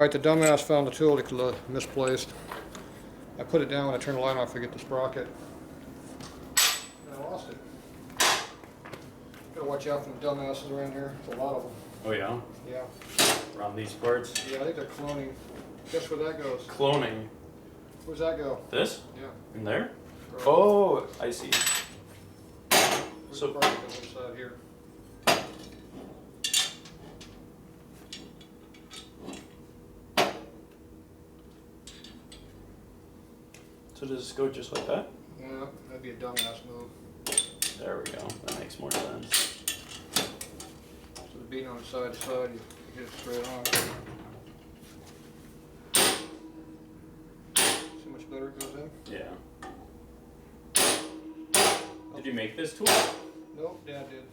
Alright, the dumbass found the tool misplaced. I put it down when I turned the light off to get the sprocket. And I lost it. Gotta watch out for the dumbasses around here. There's a lot of them. Oh yeah? Yeah. Around these parts? Yeah, I think they're cloning. Guess where that goes? Cloning. Where's that go? This? Yeah. In there? Right. Oh, I see. Where's So- the sprocket goes inside here? So does this go just like that? Yeah, that'd be a dumbass move. There we go. That makes more sense. So the beating on the side to side, you get it straight on. See how much better it goes in? Yeah. Did you make this tool? Nope, Dad did.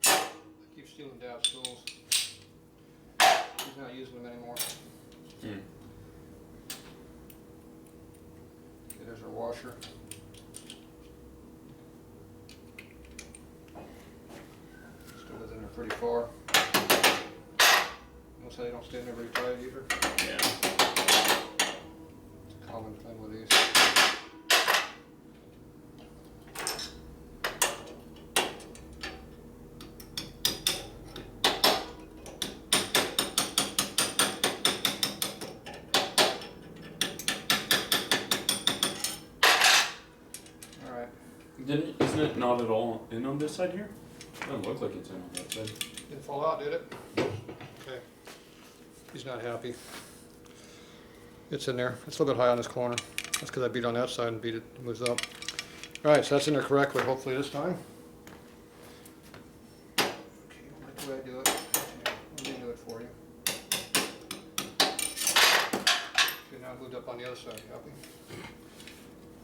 I keep stealing Dad's tools. He's not using them anymore. Hmm. Okay, there's our washer. Still is in there pretty far. Notice how they don't stay in there very tight either. Yeah. It's a common thing with these. Isn't it not at all in on this side here? Doesn't look like it's in on that side. Didn't fall out, did it? Okay. He's not happy. It's in there. It's a little bit high on this corner. That's because I beat on that side and beat it, moves up. Alright, so that's in there correctly, hopefully this time. Okay, I like the way I do it. Let me do it for you. Okay, now I moved up on the other side. You happy?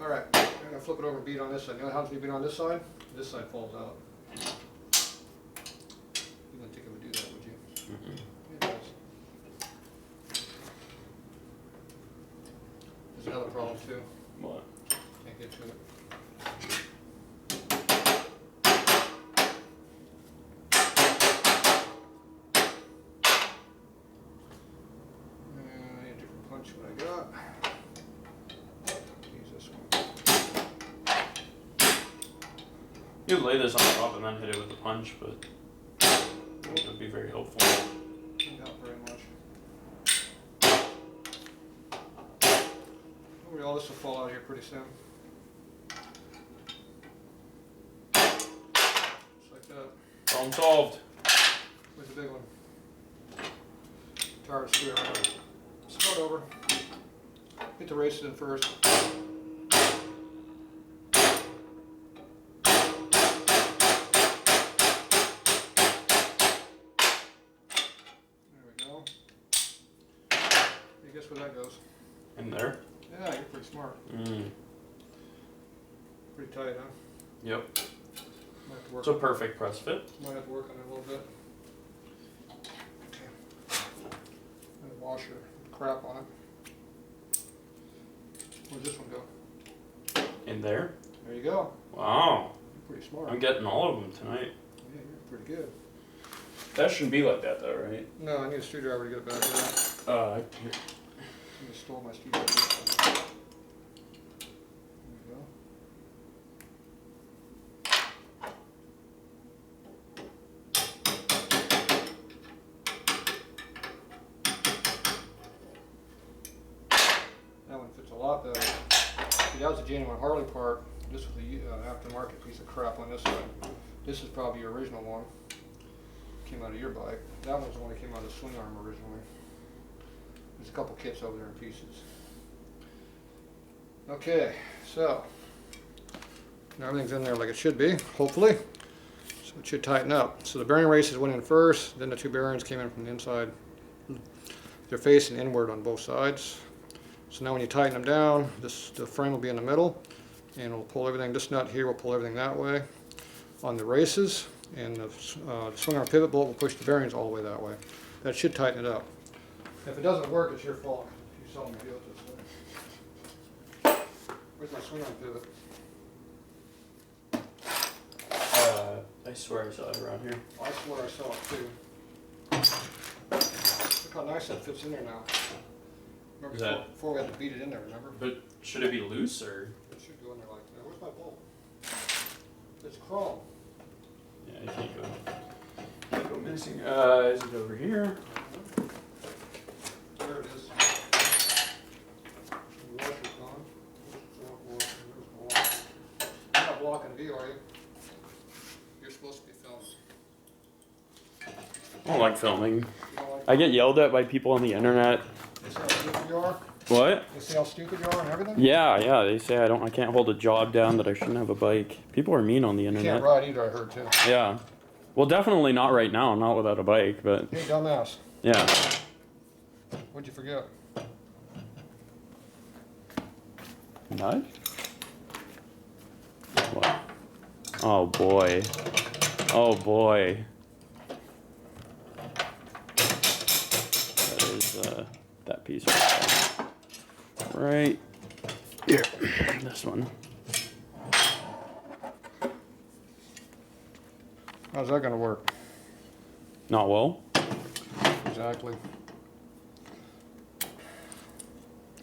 Alright, I'm going to flip it over and beat on this side. You know what happens when you beat on this side? This side falls out. You wouldn't think it would do that, would you? Mm-mm. It does. There's another problem too. What? Can't get to it. And I need a different punch what I got. Use this one. You lay this on top and then hit it with the punch, but it would be very helpful. Not very much. All this will fall out here pretty soon. Just like that. Problem solved. Where's the big one? Tired of screwing around. Start over. Get the races in first. There we go. Hey, guess where that goes? In there? Yeah, you're pretty smart. Mm. Pretty tight, huh? Yep. Might have to work. It's a perfect press fit. Might have to work on it a little bit. Okay. And a washer, crap on it. Where'd this one go? In there? There you go. Wow. You're pretty smart. I'm getting all of them tonight. Yeah, you're pretty good. That shouldn't be like that though, right? No, I need a screwdriver to get it back there. Here. I just stole my screwdriver. There you go. That one fits a lot better. See, that was a genuine Harley part. This was the aftermarket piece of crap on this side. This is probably your original one. Came out of your bike. That one's the one that came out of the Swingarm originally. There's a couple kits over there in pieces. Okay, so now everything's in there like it should be, hopefully. So it should tighten up. So the bearing races went in first, then the two bearings came in from the inside. They're facing inward on both sides. So now when you tighten them down, the frame will be in the middle, and it'll pull everything. This nut here will pull everything that way on the races, and the Swingarm pivot bolt will push the bearings all the way that way. That should tighten it up. If it doesn't work, it's your fault. You saw me do it this way. Where's my Swingarm pivot? I swear I saw it around here. I swear I saw it too. Look how nice that fits in there now. Remember before we had to beat it in there, remember? But should it be loose or? It should go in there like that. Where's my bolt? It's chrome. Yeah, I can't go missing. Is it over here? There it is. The washer's gone. You're not blocking view, are you? You're supposed to be filming. I don't like filming. You don't like I get yelled at by people on the internet. They see how stupid you are? What? They see how stupid you are and everything? Yeah, they say I can't hold a job down, that I shouldn't have a bike. People are mean on the You internet. can't ride either, I heard too. Yeah. Well, definitely not right now, not without a bike, but Hey, dumbass. yeah. What'd you forget? Nut? What? Oh boy. Oh boy. That is that piece right here. This one. How's that gonna work? Not well. Exactly.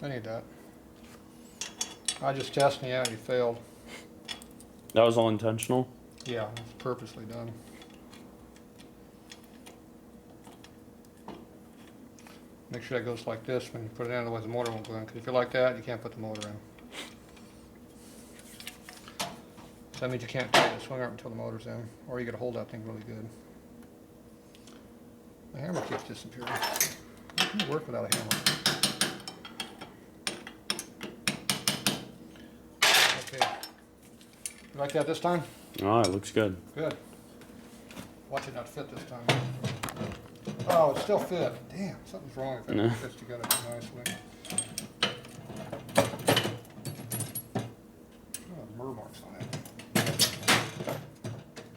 I need that. I just testing you out, you failed. That was all intentional. Yeah, it's purposely done. Make sure that goes like this when you put it in, otherwise the motor won't go in. Because if you're like that, you can't put the motor in. So that means you can't tighten the swing arm until the motor's in, or you got to hold that thing really good. The hammer keeps disappearing. You can work without a hammer. Okay. You like that this time? Oh, it looks good. Good. Watch it not fit this time. Oh, it still fit. Damn, something's wrong if it No. fits together too nicely. Oh, burr marks on it.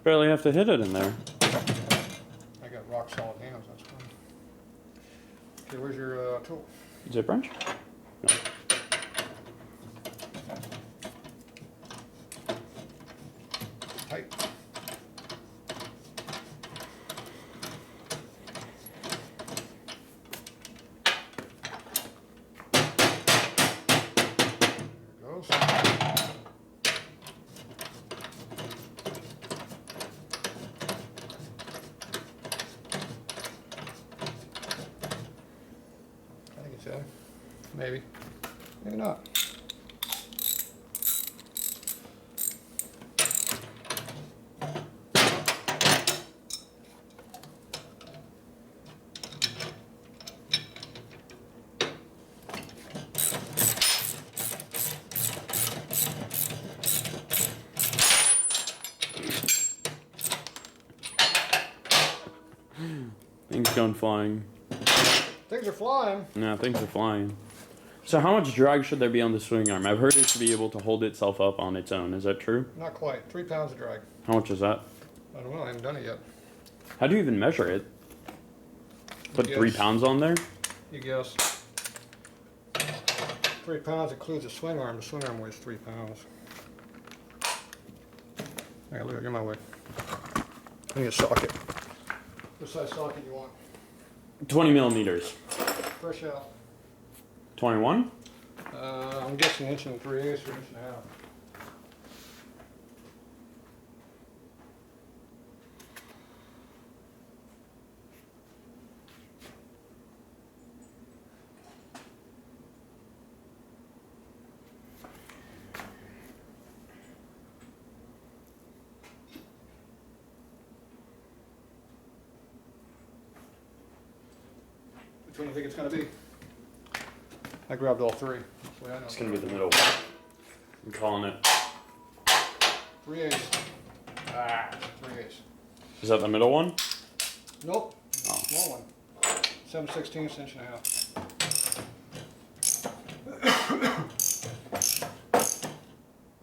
Barely have to hit it in there. I got rock solid hands, that's fine. Okay, where's your tool? Zip wrench? No. Tight. There it goes. I think it's in. Maybe. Maybe not. Things going flying. Things are flying. Yeah, things are flying. So how much drag should there be on the swing arm? I've heard it should be able to hold itself up on its own. Is that true? Not quite. 3 pounds of drag. How much is that? I don't know. I haven't done it yet. How do you even measure it? Put Yes. 3 pounds on there? You guess. 3 pounds includes a swing arm. The swing arm weighs 3 pounds. Hey, look, you're my way. I need a socket. What size socket you want? 20 millimeters. Fresh out. 21? I'm guessing 1 3/8 or 1.5 inches. Which one do you think it's going to be? I grabbed all 3. So I know. It's going to be the middle. I'm calling it. 3/8. Ah, 3/8. Is that the middle one? Nope. Oh. Small one. 7/16, 1.5 inches.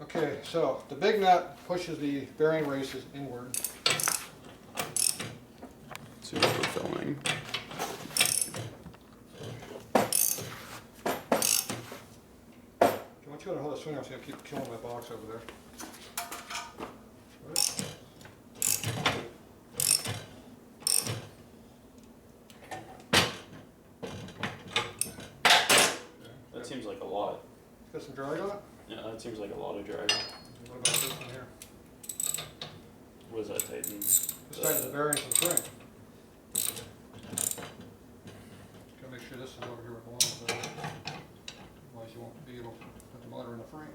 Okay, so the big nut pushes the bearing races inward. Let's see what we're filming. I want you to hold the swing arm so you keep killing my box over there. Right. seems like a lot. Got some drag on it? Yeah, that seems like a lot of drag. What about this one here? What does that tighten? This tightens the bearings of the frame. Gotta make sure this is over here where it belongs, though. Otherwise you won't be able to put the motor in the frame.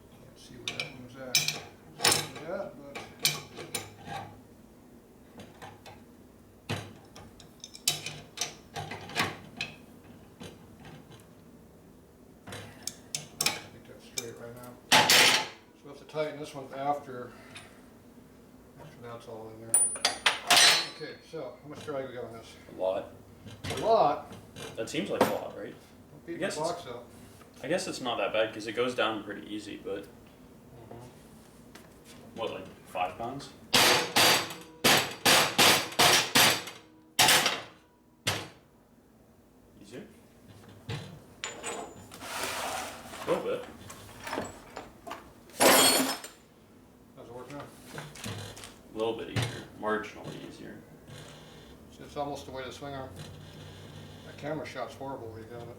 Can't see where that one's at. See that, but I think that's straight right now. So we have to tighten this one after that's all in there. Okay, so how much drag we got on this? A lot. A lot. That seems like a lot, right? Don't beat I the guess box up. I guess it's not that bad because it goes down pretty easy, but what, like 5 pounds? Easier? A little bit. How's it working out? A little bit easier. Marginally easier. It's almost the way to swing arm. That camera shot's horrible when you got it.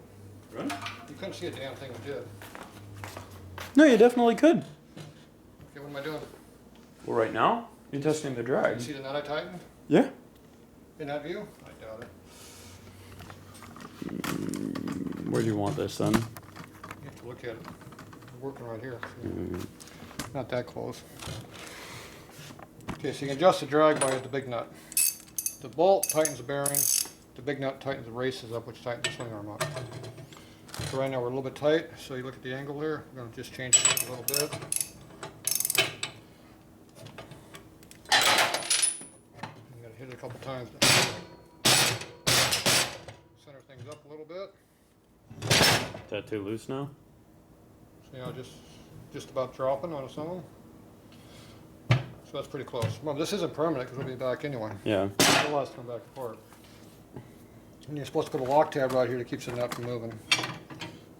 Really? You couldn't see a damn thing we did. No, you definitely could. Okay, what am I doing? Well, right now, you're testing the drag. You see the nut I tightened? Yeah. In that view? I doubt it. Where do you want this then? You have to look at it. We're working right here. Not that close. Okay, so you can adjust the drag by the big nut. The bolt tightens the bearings. The big nut tightens the races up, which tightens the swing arm up. So right now we're a little bit tight, so you look at the angle there. We're going to just change it a little bit. You got to hit it a couple times to center things up a little bit. Is that too loose now? So, you know, just about dropping on its own. So that's pretty close. Well, this isn't permanent because we'll be back anyway. Yeah. It'll come back apart. And you're supposed to put a lock tab right here that keeps the nut from moving.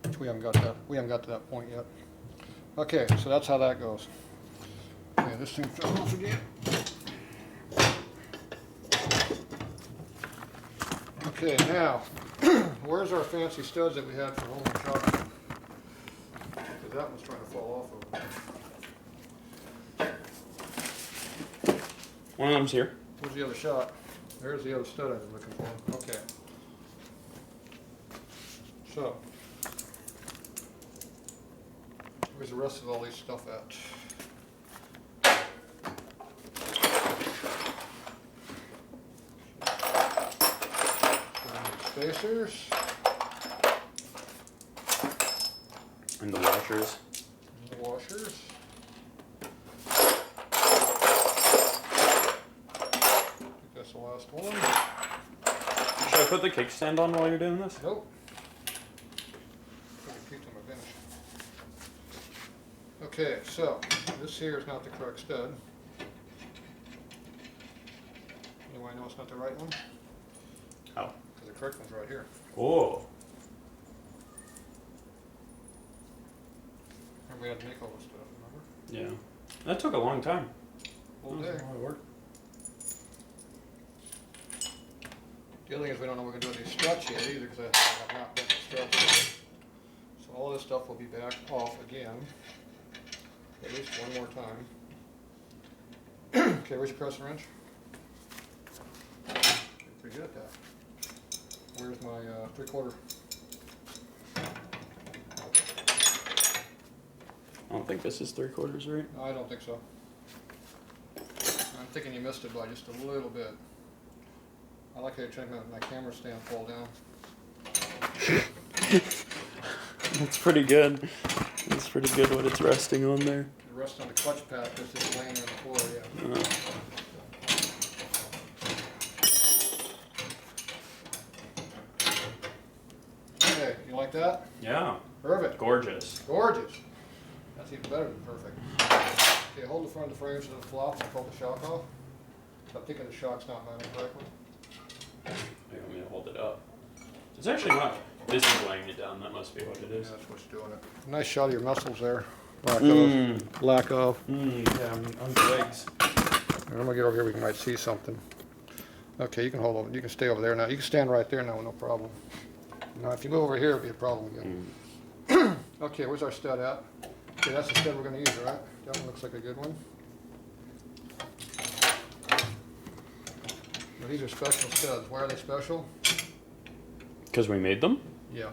Which we haven't got that. We haven't got to that point yet. Okay, so that's how that goes. Okay, this thing fell off again. Okay, now, where's our fancy studs that we had for holding shotgun? Because that one's trying to fall off over there. One of them's here. Where's the other shot? There's the other stud I was looking for. Okay. So, where's the rest of all these stuff at? Spacers. And the washers. And the washers. That's the last one. Should I put the kickstand on while you're doing this? Nope. Put a few to my bench. Okay, so this here is not the correct stud. Anyway, I know it's not the right one? How? Because the correct one's right here. Oh. And we had to make all this stuff, remember? Yeah. That took a long time. Whole That day. was a lot of work. The other thing is we don't know what we're going to do with these struts yet either because I have not bent the struts yet. So all this stuff will be back off again. At least one more time. Okay, where's your crescent wrench? You're pretty good at that. Where's my 3/4? I don't think this is 3/4, right? No, I don't think so. I'm thinking you missed it by just a little bit. I like how you're trying to make my camera stand fall down. That's pretty good. That's pretty good what it's resting on there. It rests on the clutch pad because it's laying there on the floor, yeah. Okay, you like that? Yeah. Perfect. Gorgeous. Gorgeous. That's even better than perfect. Okay, hold the front of the frame so it flops and pull the shock off. I'm thinking the shock's not mounted correctly. You want me to hold it up? It's actually not This is weighing it down. That must be what it is. Yeah, that's what's doing it. Nice shot of your muscles there. Lack of. Lack of. Yeah, on the legs. I'm gonna get over here. We might see something. Okay, you can hold over. You can stay over there now. You can stand right there now, no problem. Now, if you move over here, it'll be a problem again. Okay, where's our stud at? Okay, that's the stud we're gonna use, right? That one looks like a good one. Now, these are special studs. Why are they special? Because we made them? Yeah.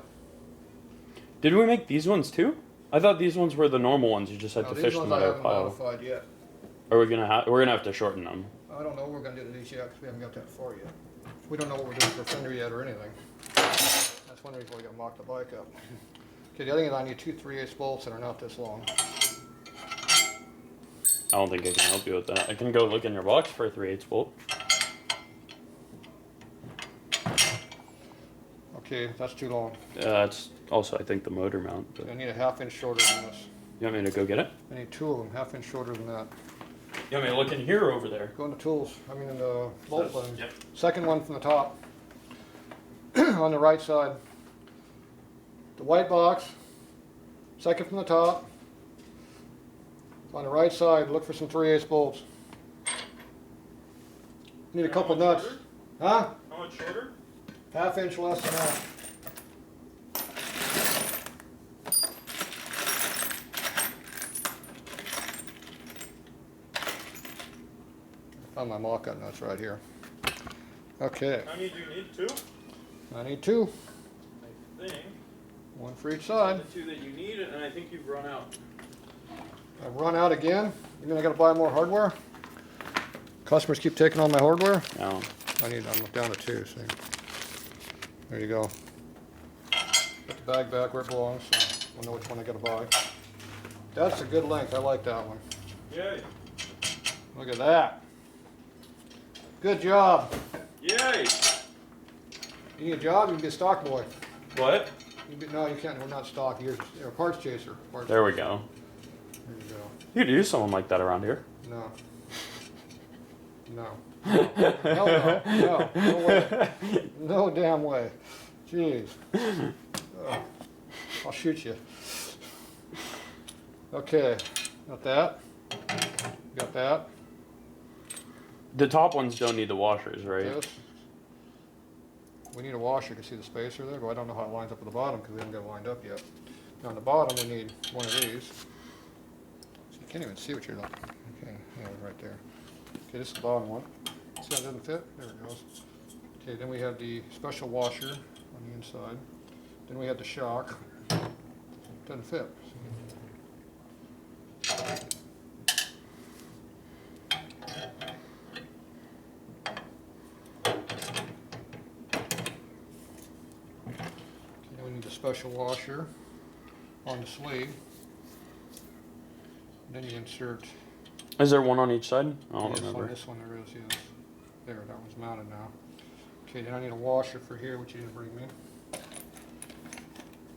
Did we make these ones too? I thought these ones were the normal ones. You just had Now, to these fish ones them out I of a haven't pile. modified yet. Or we're gonna have to shorten them. I don't know what we're gonna do to these yet because we haven't got that far yet. We don't know what we're doing for Fender yet or anything. That's one reason we gotta mock the bike up. Okay, the other thing is I need 2 3/8 bolts that are not this long. I don't think I can help you with that. I can go look in your box for a 3/8 bolt. Okay, that's too long. That's also, I think, the motor mount. But I need a 1/2 inch shorter than this. you want me to go get it? I need 2 of them, 1/2 inch shorter than that. You want me to look in here or over there? Go in the tools, I mean in the bolt buttons. Yep. Second one from the top. On the right side. The white box. Second from the top. On the right side, look for some 3/8 bolts. Need a couple nuts. Shorter? Huh? How much shorter? 1/2 inch less than that. Found my mock-up nuts right here. Okay, How many do you need? 2? I need 2. I think. 1 for each side. The 2 that you need, and I think you've run out. I've run out again. You mean I gotta buy more hardware? Customers keep taking all my hardware? No. I'm down to 2, see. There you go. Put the bag back where it belongs, so we'll know which one I gotta buy. That's a good length, I like that one. Yay. Look at that. Good job. Yay. You need a job, you can be a stock boy. What? No, you can't, we're not stock, you're a parts chaser. There we go. There you go. You could use someone like that around here. No. No. Hell no. No. No way. No damn way. Jeez. Ugh. I'll shoot you. Okay. Got that. Got that. The top ones don't need the washers, right? This. We need a washer to see the spacer there, but I don't know how it lines up with the bottom because we haven't got it lined up yet. Now on the bottom we need one of these. So you can't even see what you're looking. Okay, yeah, right there. Okay, this is the bottom one. See how it doesn't fit? There it goes. Okay, then we have the special washer on the inside. Then we have the shock. Doesn't fit. We need a special washer on the sleeve. Then you insert. Is there one on each side? I don't Yes, remember. on this one there is, yes. There, that one's mounted now. Okay, then I need a washer for here, which you didn't bring me.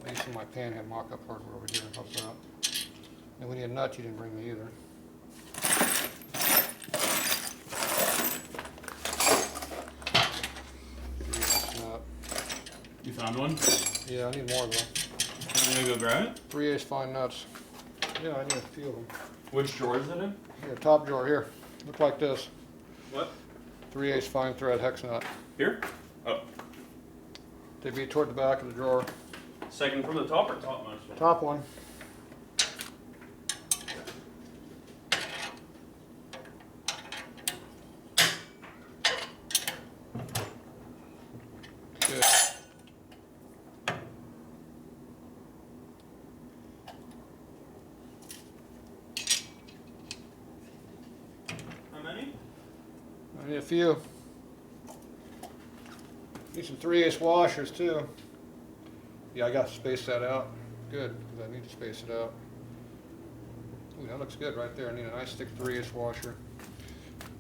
I used some of my panhead mock-up hardware over here. How's that? And we need a nut you didn't bring me either. Nut. You found one? Yeah, I need more of them. I'm gonna go grab it. 3/8 fine nuts. Yeah, I need a few of them. Which drawer is it in? Here, top drawer here. Look like this. What? 3/8 fine thread hex nut. Here? Oh. They'd be toward the back of the drawer. Second from the top or topmost one? Top one. Good. How many? I need a few. Need some 3/8 washers too. Yeah, I got to space that out. Good, because I need to space it out. Ooh, that looks good right there. I need a nice thick 3/8 washer.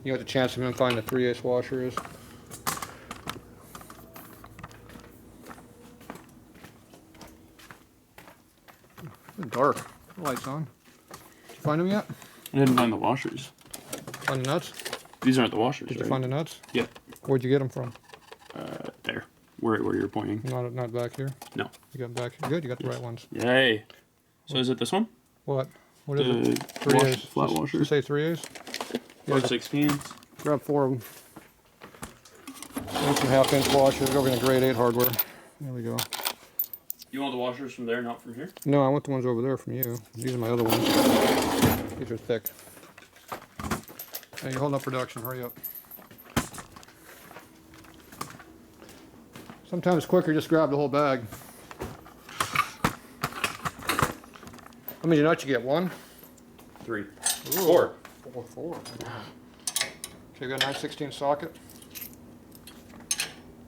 You know what the chance of him finding a 3/8 washer is? It's dark. The light's on. Did you find them yet? I didn't find the washers. Find the nuts? These aren't the washers, Did you right? find the nuts? Yep. Where'd you get them from? There. Where you're pointing? Not back here. No. You got back here. Good. You got the right ones. Yay. So is it this one? What? What is it? 3As. Flat washer. Say 3As. Or 16s. Grab 4 of them. And some 1/2-inch washers. Over in the grade 8 hardware. There we go. You want the washers from there, not from here? No, I want the ones over there from you. These are my other ones. These are thick. Hey, you holding up production. Hurry up. Sometimes it's quicker just grab the whole bag. How many nuts you get? 1? 3. Ooh. 4. 4. Okay, you got a 9/16 socket.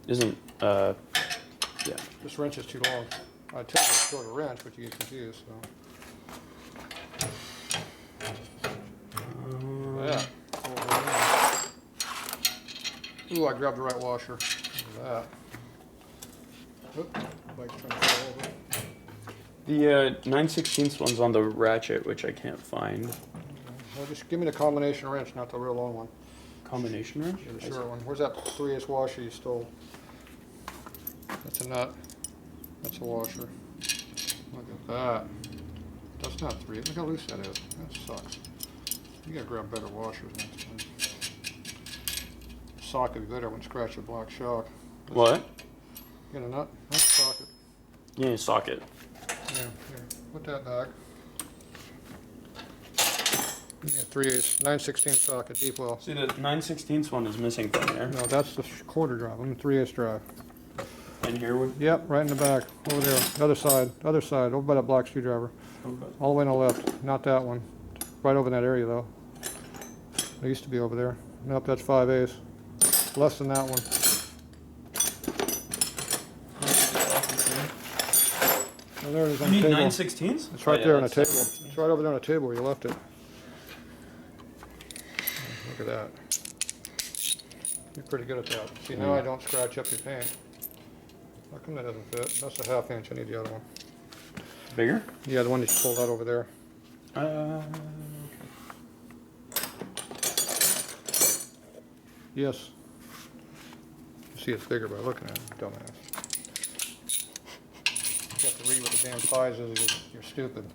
Isn't, yeah. This wrench is too long. I'd tell you it's short a wrench, but you get confused, so. Yeah. Ooh, I grabbed the right washer. Look at that. Oop, bike's trying to fall over. The 9/16 one's on the ratchet, which I can't find. Well, just give me the combination wrench, not the real long one. Combination wrench? Yeah, the short one. Where's that 3/8 washer you stole? That's a nut. That's a washer. Look at that. That's not 3/8. Look how loose that is. That sucks. You gotta grab better washers next time. Socket would be good. I wouldn't scratch the black shock. What? You got a nut? That's a socket. Yeah, socket. Yeah, here. Put that back. Yeah, 3/8, 9/16 socket, deep well. See, the 9/16 one is missing from there. No, that's the quarter drive. I'm 3/8 drive. And here would. Yep, right in the back, over there. Other side, over by that black screwdriver. Okay. All the way on the left, not that one. Right over in that area though. It used to be over there. Nope, that's 5/8. Less than that one. And there it is on the You need table. 9/16s? It's right there on the table. It's right over there on the table where you left it. Look at that. You're pretty good at that. See, now I don't scratch up your paint. How come that doesn't fit? That's a 1/2 inch. I need the other one. Bigger? Yeah, the one that you pulled out over there. Yes. You see it's bigger by looking at it, dumbass. You have to read what the damn size is. You're stupid.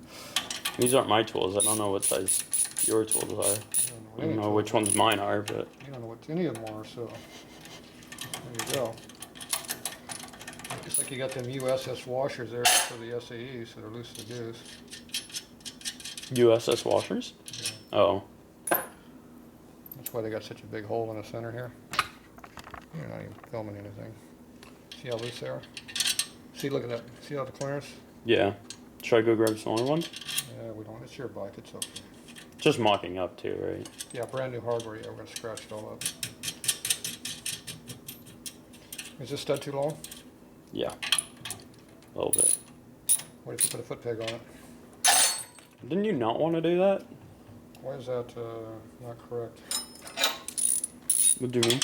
These aren't my tools. I don't know what size your tools are. I don't know which ones mine are, but. You don't know what any of them are, so there you go. Just like you got them USS washers there for the SAEs that are loose to goose. USS washers? Yeah. Oh. That's why they got such a big hole in the center here. You're not even filming anything. See how loose they are? See, look at that. See how the clearance? Yeah. Should I go grab some other ones? Yeah, we don't. It's your bike. It's okay. Just mocking up too, right? Yeah, brand new hardware. Yeah, we're gonna scratch it all up. Is this stud too long? Yeah. A little bit. What if you put a foot peg on it? Didn't you not want to do that? Why is that not correct? What do you mean?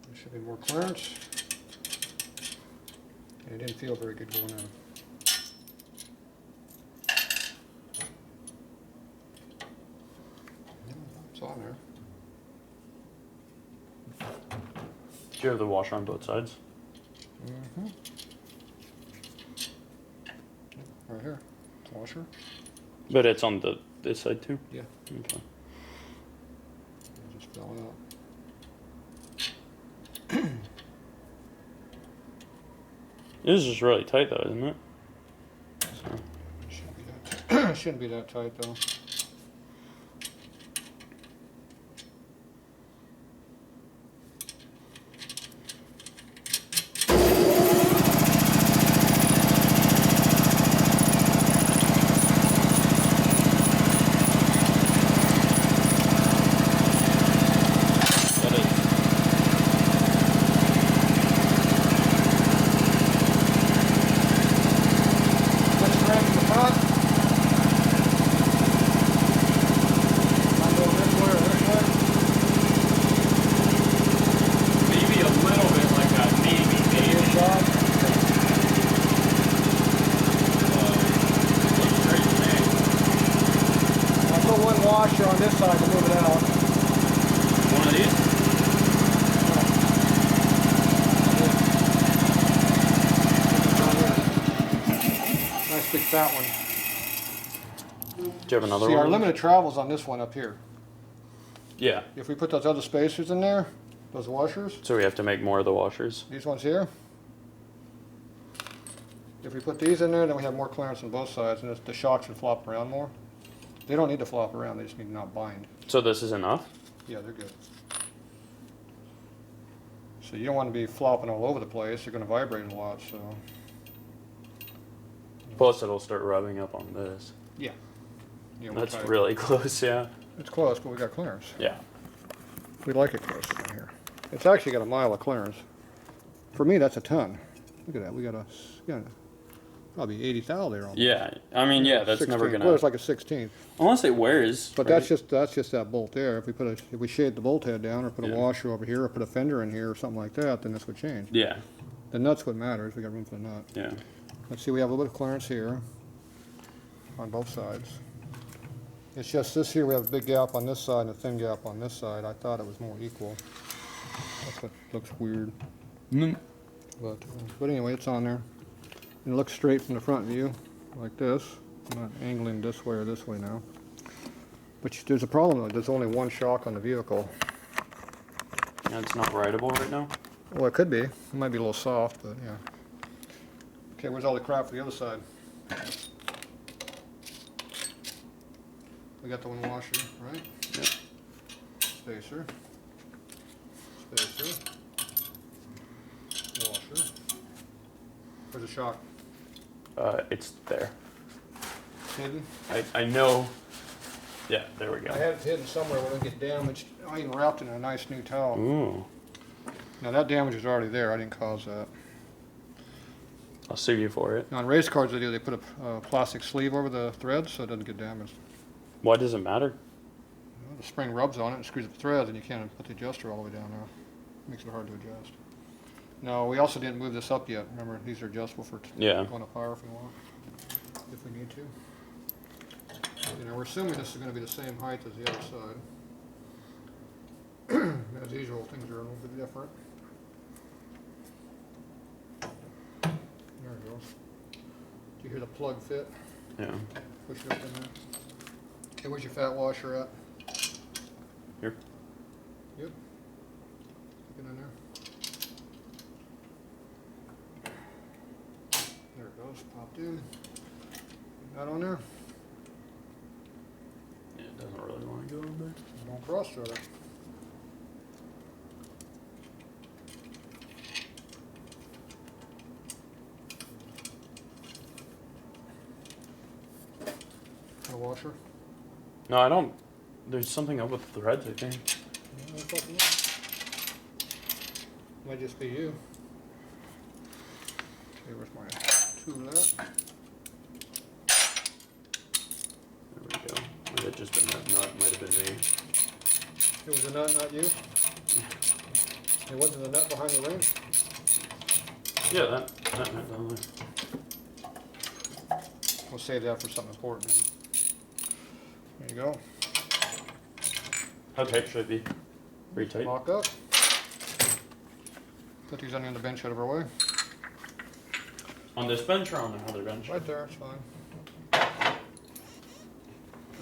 There should be more clearance. And it didn't feel very good going in. It's on there. Do you have the washer on both sides? Mm-hmm. Right here. Washer. But it's on this side too? Yeah. Okay. It just fell out. This is just really tight though, isn't it? So. Shouldn't be that tight though. fat one. Do you have another See, one? our limited travel's on this one up here. Yeah. If we put those other spacers in there, those washers, So we have to make more of the washers. these ones here. If we put these in there, then we have more clearance on both sides, and the shocks would flop around more. They don't need to flop around, they just need to not bind. So this is enough? Yeah, they're good. So you don't want to be flopping all over the place, you're going to vibrate a lot, so. Plus it'll start rubbing up on this. Yeah. Yeah, That's really close, yeah. It's close, but we got clearance. Yeah. We like it close in here. It's actually got a mile of clearance. For me, that's a ton. Look at that, we got probably 80 thou there almost. Yeah, I mean, yeah, that's 16. never gonna. Well, it's like a 16. Unless it wears. But right? that's just that bolt there. If we shade the bolt head down, or put a Yeah. washer over here, or put a fender in here, or something like that, then this would change. Yeah, The nut's what matters. We got room for the nut. yeah. Let's see, we have a little bit of clearance here on both sides. It's just this here, we have a big gap on this side and a thin gap on this side. I thought it was more equal. That's what looks weird. But anyway, it's on there. And it looks straight from the front view, like this. I'm not angling this way or this way now. But there's a problem though. There's only one shock on the vehicle. Yeah, it's not rideable right now. Well, it could be. It might be a little soft, but yeah. Okay, where's all the crap for the other side? We got the one washer, right? Yep. Spacer. Spacer. Washer. Where's the shock? It's there. Hidden? I know. Yeah, there we I go. had it hidden somewhere when it get damaged. I even wrapped it in a nice new towel. Ooh. Now that damage is already there. I didn't cause that. I'll sue you for it. Now on race cars they put a plastic sleeve over the threads so it doesn't get damaged. Why does it matter? Well, the spring rubs on it and screws up the threads, and you can't put the adjuster all the way down now. Makes it hard to adjust. No, we also didn't move this up yet. Remember, these are adjustable for Yeah. going up higher if we want, if we need to. You know, we're assuming this is going to be the same height as the other side. As usual, things are a little bit different. There it goes. Do you hear the plug fit? Yeah. Push it up in there. Okay, where's your fat washer at? Here. Yep. Get in there. There it goes, popped in. That on there? Yeah, it doesn't really want to go in there. Don't cross thread it. A washer? No, I don't. There's something up with the threads, I think. Yeah, no fucking know. Might just be you. Okay, where's my tool at? There we go. Might have just been that nut. Might have been me. It was the nut, not you? It wasn't the nut behind the ring? Yeah, that nut down there. We'll save that for something important. There you go. How tight should it be? Pretty tight. Lock up. Put these on the end of the bench out of our way. On this bench or on another bench? Right there, it's fine. Now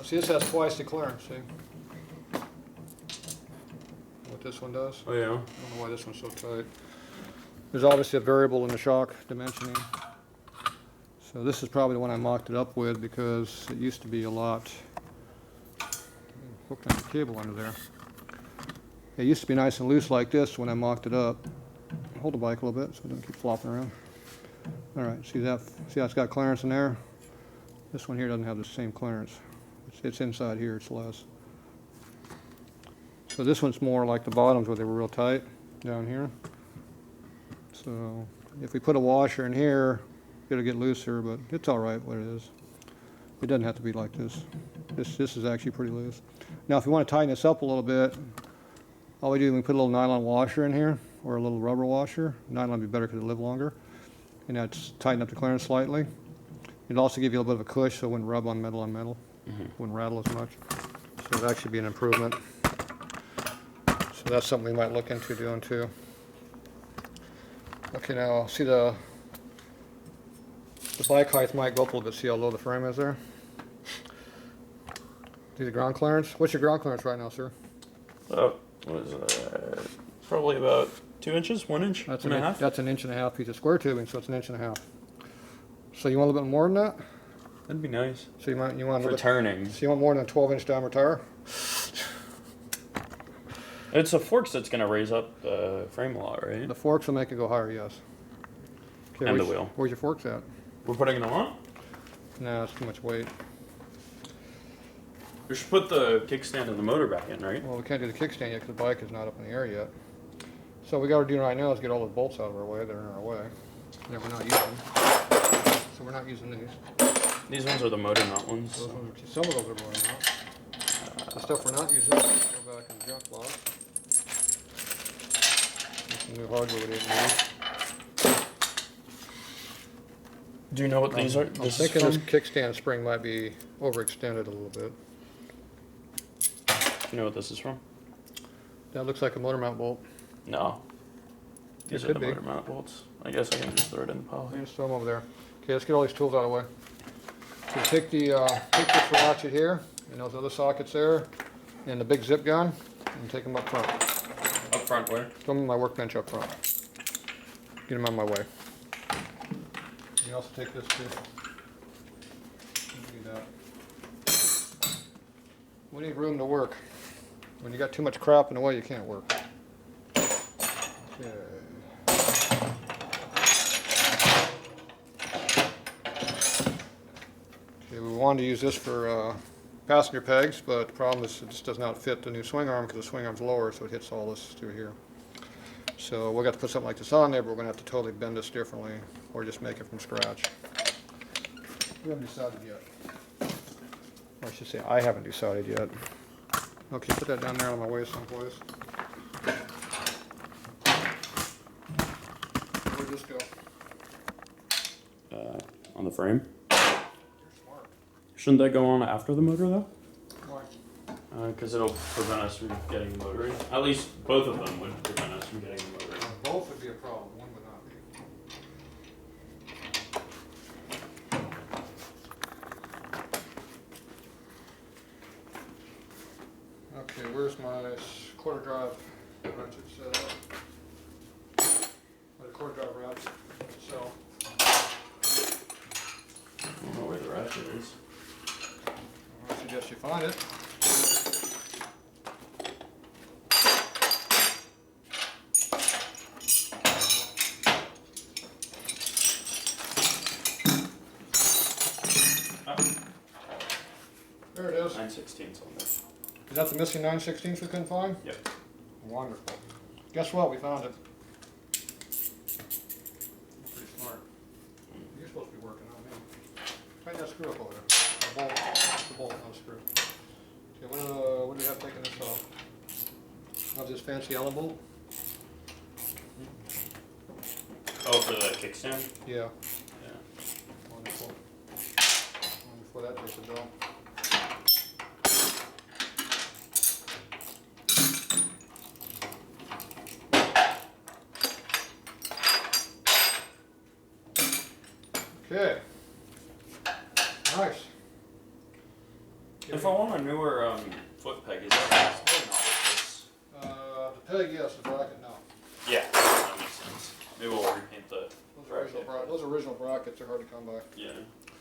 see, this has twice the clearance, see? What this one does? Oh yeah. I don't know why this one's so tight. There's obviously a variable in the shock dimensioning. So this is probably the one I mocked it up with because it used to be a lot. Hooked on the cable under there. It used to be nice and loose like this when I mocked it up. Hold the bike a little bit so it doesn't keep flopping around. All right, see that? See how it's got clearance in there? This one here doesn't have the same clearance. It's inside here, it's less. So this one's more like the bottoms where they were real tight down here. So if we put a washer in here, it'll get looser, but it's all right what it is. It doesn't have to be like this. This is actually pretty loose. Now if you want to tighten this up a little bit, all we do is we put a little nylon washer in here, or a little rubber washer. Nylon would be better because it'll live longer. And that's tighten up the clearance slightly. It'll also give you a little bit of a cush so it wouldn't rub on metal on metal. Wouldn't rattle as much. So that should be an improvement. So that's something we might look into doing too. Okay, now see the The bike height might go up a little bit, see how low the frame is there? See the ground clearance? What's your ground clearance right now, sir? What is that? Probably about 2 inches, 1 inch, That's and a half. That's an inch and a half piece of square tubing, so it's an inch and a half. So you want a little bit more than that? That'd be nice. So you want a little For bit, turning. so you want more than a 12-inch diameter tire? It's the forks that's gonna raise up the frame a lot, right? The forks will make it go higher, yes. Okay, And the where's- wheel. Where's your forks at? We're putting them on? No, it's too much weight. We should put the kickstand and the motor back in, right? Well, we can't do the kickstand yet because the bike is not up in the air yet. So what we got to do right now is get all the bolts out of our way. They're in our way. That we're not using. So we're not using these. These ones are the motor nut ones. Those ones are, some of those are more than out. The stuff we're not using, go back in the junk box. Some new hardware we didn't use. Do you know what these are? I'm This is thinking this from? kickstand spring might be overextended a little bit. Do you know what this is from? That looks like a motor mount bolt. No. These are could the be. motor mount bolts. I guess I can just throw it in the poly. Just throw them over there. Okay, let's get all these tools out of the way. So take take this ratchet here, and those other sockets there, and the big zip gun, and take them up front. Up front where? Throw them on my workbench up front. Get them out of my way. You can also take this too. Do that. We need room to work. When you got too much crap in the way, you can't work. Okay. Okay, we wanted to use this for passenger pegs, but the problem is it just does not fit the new swing arm because the swing arm's lower, so it hits all this through here. So we'll have to put something like this on there, but we're going to have to totally bend this differently or just make it from scratch. We haven't decided yet. Or I should say I haven't decided yet. Okay, put that down there on my way someplace. Where'd this go? On the frame? You're smart. Shouldn't that go on after the motor though? Why? Because it'll prevent us from getting the motor in. At least both of them would prevent us from getting the motor in. Both would be a problem, one would not be. Okay, where's my quarter drive ratchet set up? Or the quarter drive ratchet. So, I don't know where the ratchet is. I suggest you find it. There it is. 9/16 on there. Is that the missing 9/16 we couldn't find? Yep. Wonderful. Guess what? We found it. Pretty smart. You're supposed to be working on me. Tighten that screw up over there. The bolt, not a screw. Okay, what do we have taking this off? Of this fancy yellow bolt? Oh, for the kickstand? Yeah. Yeah. Wonderful. Before that takes a bill. Okay. Nice. If I want a newer foot peg, is that possible? Not with this. The peg, yes. The bracket, no. Yeah, that makes sense. Maybe we'll repaint the bracket. Those original brackets are hard to come by. Yeah.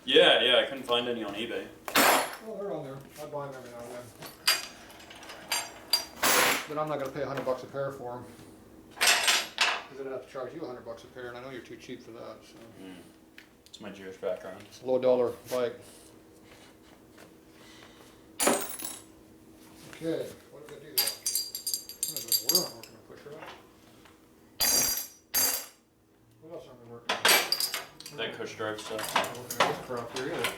Yeah, I couldn't find any on eBay. Oh, they're on there. I buy them every now and then. But I'm not going to pay $100 a pair for them. Because then I'd have to charge you $100 a pair, and I know you're too cheap for that. So. It's my Jewish background. It's a low dollar bike. Okay, what did I do there? We're not working on quick, right? What else are we working on? That cush drive stuff. This crap here either.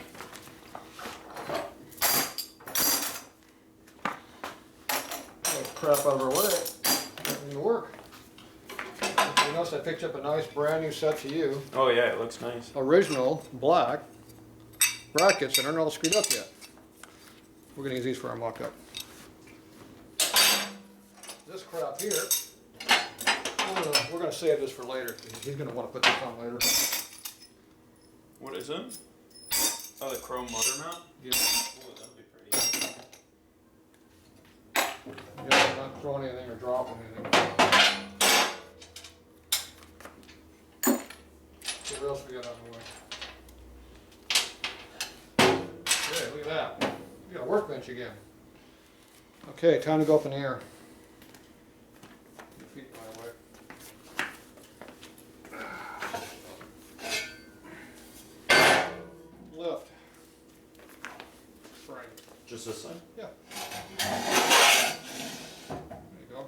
Crap out of our way. Doesn't even work. You notice I picked up a nice brand new set to you. Oh yeah, it looks nice. Original black brackets that aren't all screwed up yet. We're going to use these for our mock-up. This crap here, we're going to save this for later. He's going to want to put this on later. What is it? Oh, the chrome motor mount? Yeah. Oh, that'd be pretty. Yeah, not throwing anything or dropping anything. Okay, what else we got on the way? Okay, look at that. We got a workbench again. Okay, time to go up in the air. Your feet in my way. Lift. Spring. Just this side? Yeah. There you go.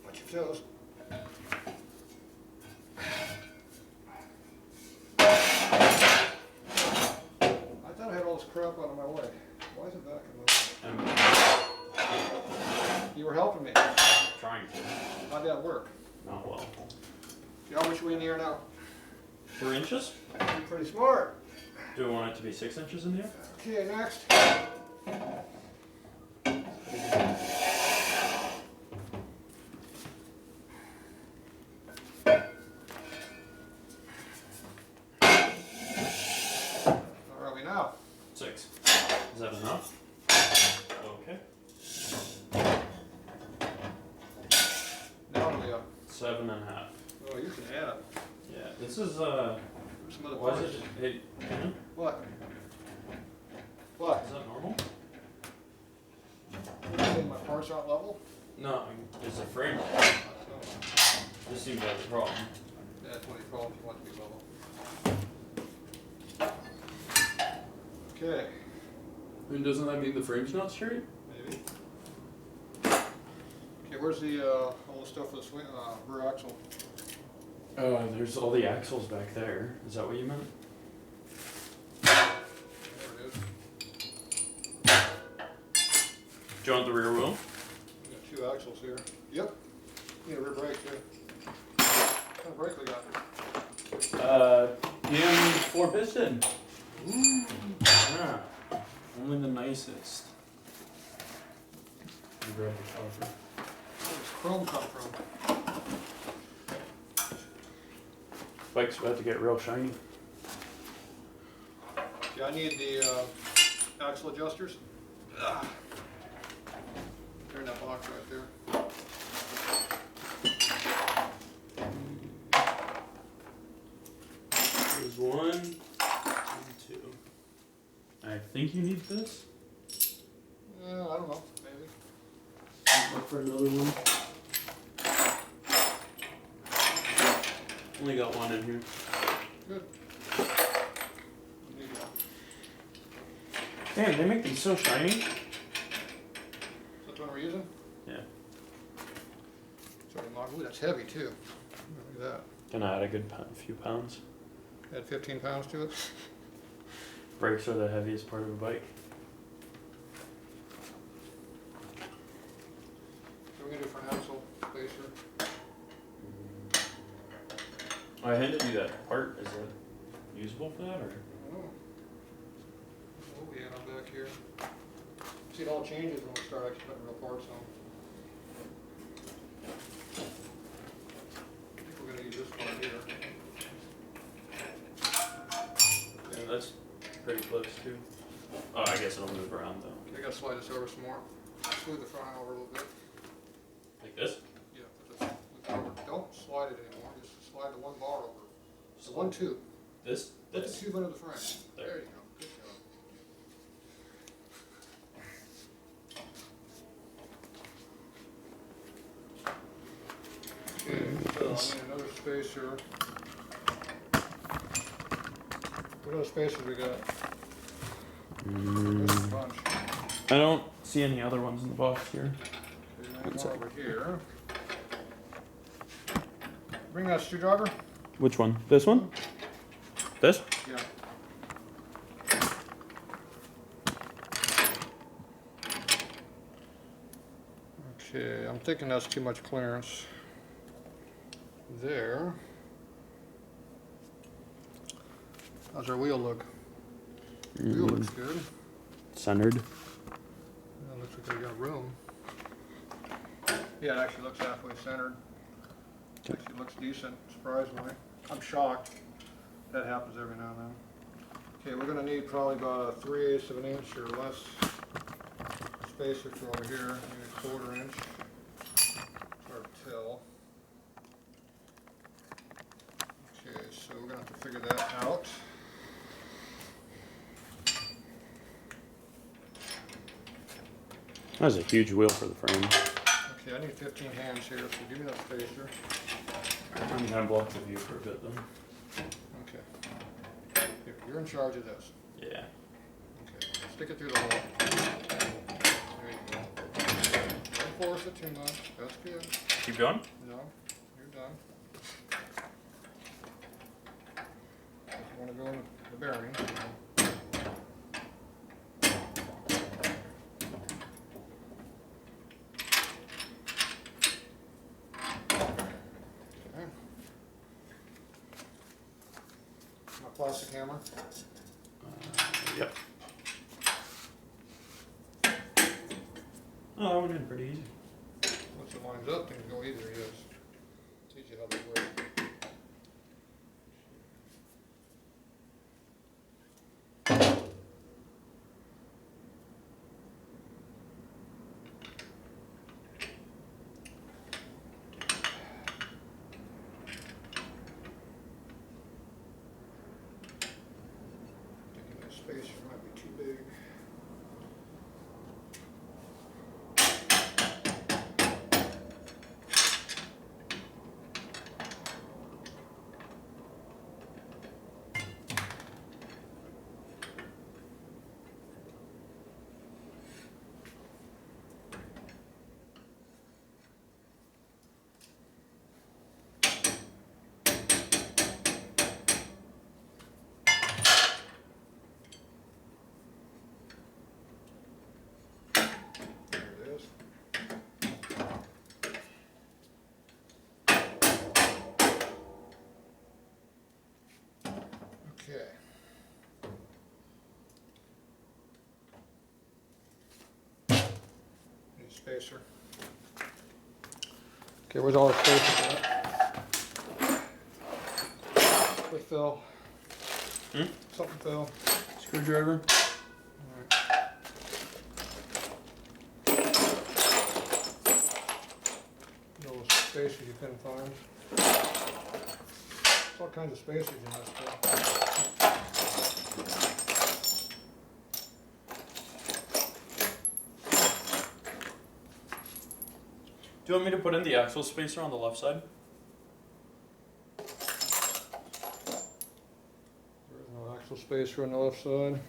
Watch your toes. I thought I had all this crap out of my way. Why is it back in my way? You were helping me. Trying to. How'd that work? Not well. See how much we in the air now? 4 inches? You're pretty smart. Do we want it to be 6 inches in the air? Okay, next. Where are we now? 6. Is that enough? Okay. Now what are we up? 7.5. Oh, you can add. Yeah, this is Some other why is parts. it? Hey, can What? you? What? Is that normal? You think my parts aren't level? No, it's a frame. Oh, This seems like a problem. that's one of your problems. You want it to be level. Okay, And doesn't that mean the frame's not straight? maybe. Okay, where's the all the stuff for the swing rear axle? Oh, there's all the axles back there. Is that what you meant? There it is. Do you want the rear wheel? We got 2 axles here. Yep. Need a rear brake too. What kind of brake we got? DM4 piston. Yeah. Only the nicest. You grab the caliper. Where does chrome come from? Bike's about to get real shiny. Yeah, I need the axle adjusters. Ah. They're in that box right there. There's 1 and 2. I think you need this. I don't know, maybe. Look for another one. Only got 1 in here. Good. Need one. Damn, they make them so shiny. Is that the one we're using? Yeah. Sorry, Mark. Ooh, that's heavy too. Look at that. Gonna add a good few pounds. Add 15 pounds to it. Brakes are the heaviest part of a bike. So we're gonna do for an axle spacer. I handed you that part. Is that usable for that, or? Oh. What we had on back here. See, it all changes when we start actually putting real parts on. I think we're gonna use this part here. Yeah, that's pretty close too. Oh, I guess it'll move around though. Okay, I gotta slide this over some more. Smooth the front over a little bit. Like this? Yeah, put this over. Don't slide it anymore. Just slide the one bar over. The 1 tube. This? Put the This? tube under the frame. There. There you go. Good job. Okay, so I need another spacer. What other spacers we got? There's a bunch. I don't see any other ones in the box here. There's one over here. Bring that screwdriver. Which one? This one? This? Yeah. Okay, I'm thinking that's too much clearance. There. How's our wheel look? Wheel looks good. Centered. Yeah, looks like we got room. Yeah, it actually looks halfway centered. Actually looks decent, surprisingly. I'm shocked. that happens every now and then. Okay, we're gonna need probably about a 3/8 of an inch or less spacer for over here, maybe a 1/4 inch. It's hard to tell. Okay, so we're gonna have to figure that out. That's a huge wheel for the frame. Okay, I need 15 hands here, so give me that spacer. I'm gonna block the view for a bit though. Okay. Here, you're in charge of this. Yeah. Okay, stick it through the hole. There you go. Don't force it too much. That's good. Keep going? No, you're done. Doesn't want to go in the bearing. Okay. My plastic hammer. Yep. Oh, that went in pretty easy. Once it lines up, things go easier, yes. Teach you how they work. Thinking that spacer might be too big. Okay. Need a spacer. Okay, where's all the spacers at? What fell? Something fell. Screwdriver? Alright. Those spacers you couldn't find. There's all kinds of spacers in this stuff. Do you want me to put in the axle spacer on the left side? There is no actual spacer on the left side.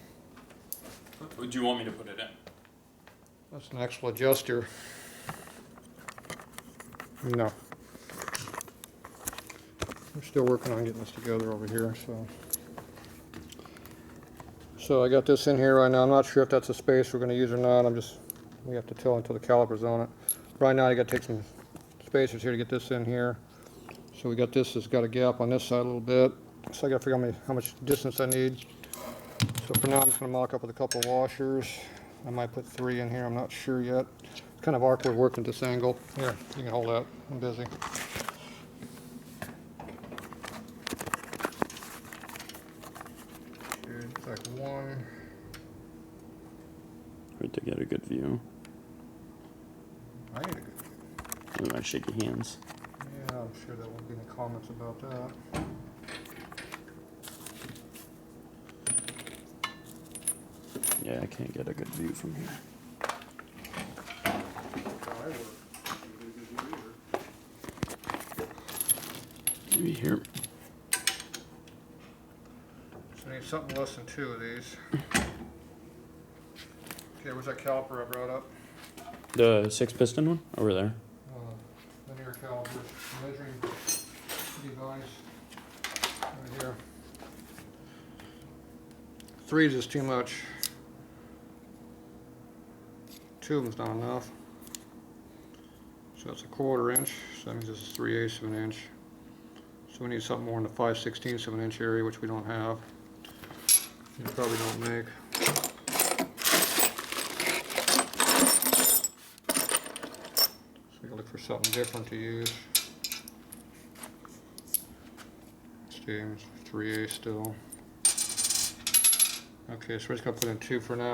Or do you want me to put it in? That's an actual adjuster. No. We're still working on getting this together over here, so. So I got this in here right now. I'm not sure if that's a space we're gonna use or not. We have to tell until the caliper's on it. Right now I gotta take some spacers here to get this in here. So we got this, it's got a gap on this side a little bit. So I gotta figure out how much distance I need. So for now I'm just gonna mock up with a couple of washers. I might put 3 in here, I'm not sure yet. It's kind of awkward working at this angle. Here, you can hold that, I'm busy. Okay, it's like 1. Right to get a good view. I need a good view. You want to shake your hands? Yeah, I'm sure there won't be any comments about that. Yeah, I can't get a good view from here. I work. Maybe here. So I need something less than 2 of these. Okay, where's that caliper I brought up? The 6-piston one? Over there. Linear calipers, measuring device, right here. 3 is just too much. 2 of them's not enough. So that's a 1/4 inch, so that means this is 3/8 of an inch. So we need something more in the 5/16 of an inch area, which we don't have. You probably don't make. So we gotta look for something different to use. Let's see, let's 3/8 still. Okay, so we're just gonna put in 2 for now.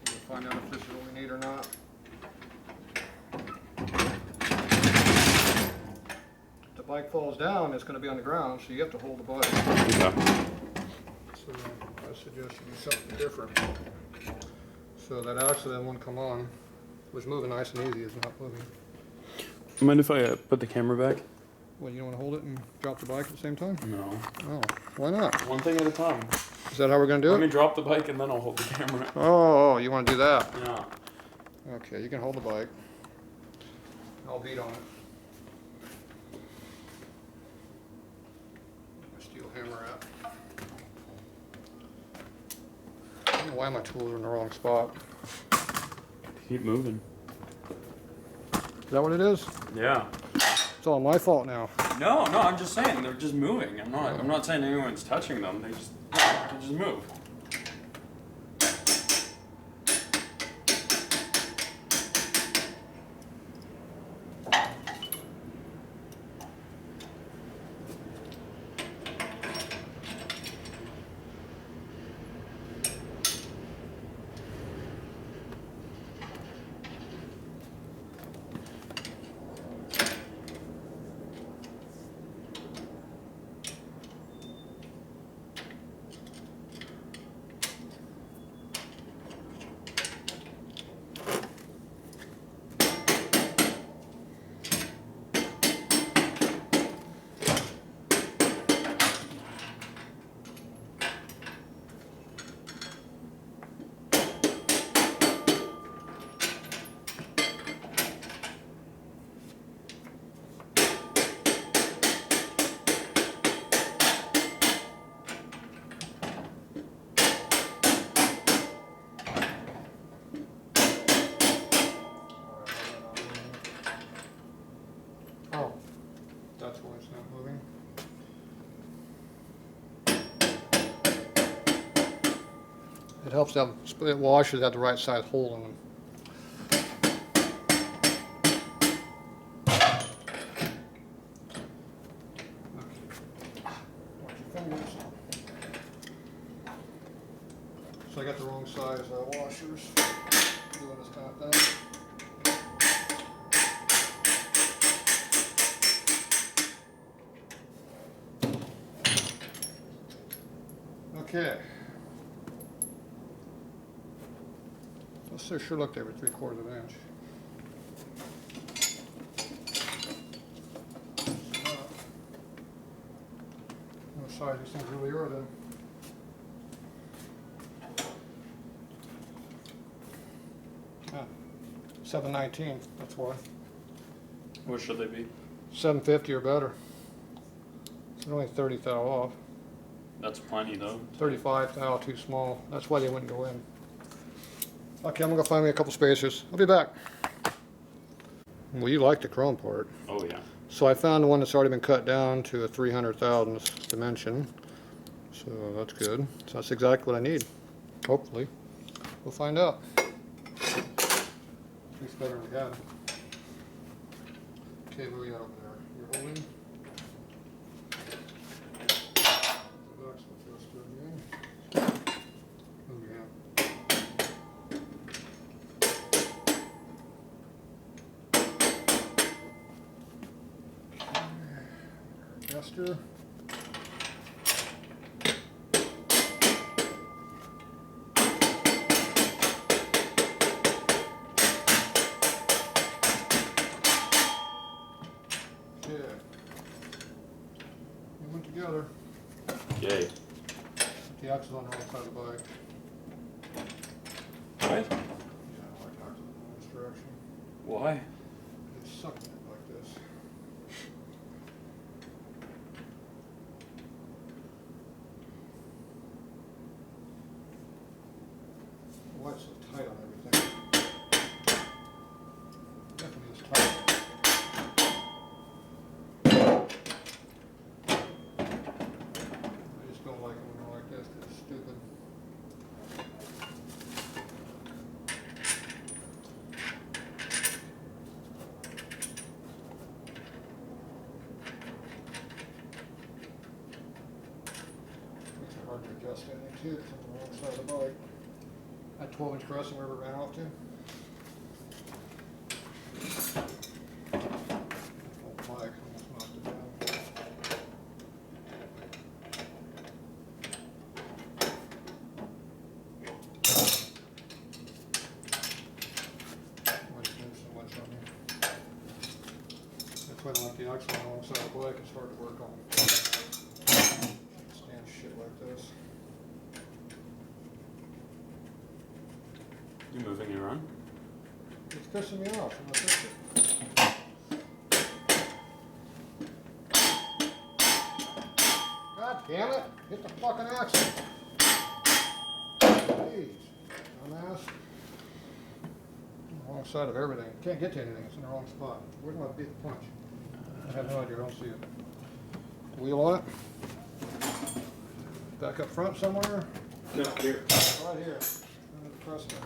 We'll find out if this is what we need or not. If the bike falls down, it's gonna be on the ground, so you have to hold the bike. Okay. So I suggest you do something different. So that axle then wouldn't come on. It was moving nice and easy, it's not moving. Mind if I put the camera back? Well, you don't want to hold it and drop the bike at the same time? No. Oh, why not? One thing at a time. Is that how we're going to do Let me it? drop the bike and then I'll hold the camera. Oh, you want to do that? Yeah. Okay, you can hold the bike. I'll beat on it. My steel hammer at. I don't know why my tools are in the wrong spot. Keep moving. Is that what it is? Yeah. It's all my fault now. No, I'm just saying they're just moving. I'm not saying anyone's touching them. They just move. Oh, that's why it's not moving. It helps to have split washers at the right size hole in them. Watch your fingers. So I got the wrong size washers doing this kind of thing. Okay. This sure looked every 3/4 of an inch. What size these things really are then. Ah, 7/19, that's why. What should they be? 750 or better. It's only 30 thou off. That's plenty though. 35 thou too small. That's why they wouldn't go in. Okay, I'm gonna go find me a couple spacers. I'll be back. Well, you like the chrome part. Oh yeah. So I found one that's already been cut down to a 300,000th dimension. So that's good. So that's exactly what I need. Hopefully. We'll find out. At least better than we got. Okay, what we got over there? You're holding? Adjuster. Okay. We went together. Yay. Put the axle on the wrong side of the bike. What? Yeah, I like axles in this direction. Why? It's sucking it like this. Why it's so tight on everything? Definitely is tight. I just don't like it when they're like this, 'cause it's stupid. 12-inch crescent wherever it ran off to. Oh, flag. Almost knocked it down. That's why I don't like the axle alongside the bike. It's hard to work on. Stand shit like this. You moving it around? It's pissing me off. I'm not fixing it. God damn it! Hit the fucking axle. Jeez, dumbass. Wrong side of everything. Can't get to anything. It's in the wrong spot. Where's my big punch? I have no idea. I don't see it. Wheel on it. Back up front somewhere. No, here. Right here. Under the cross there.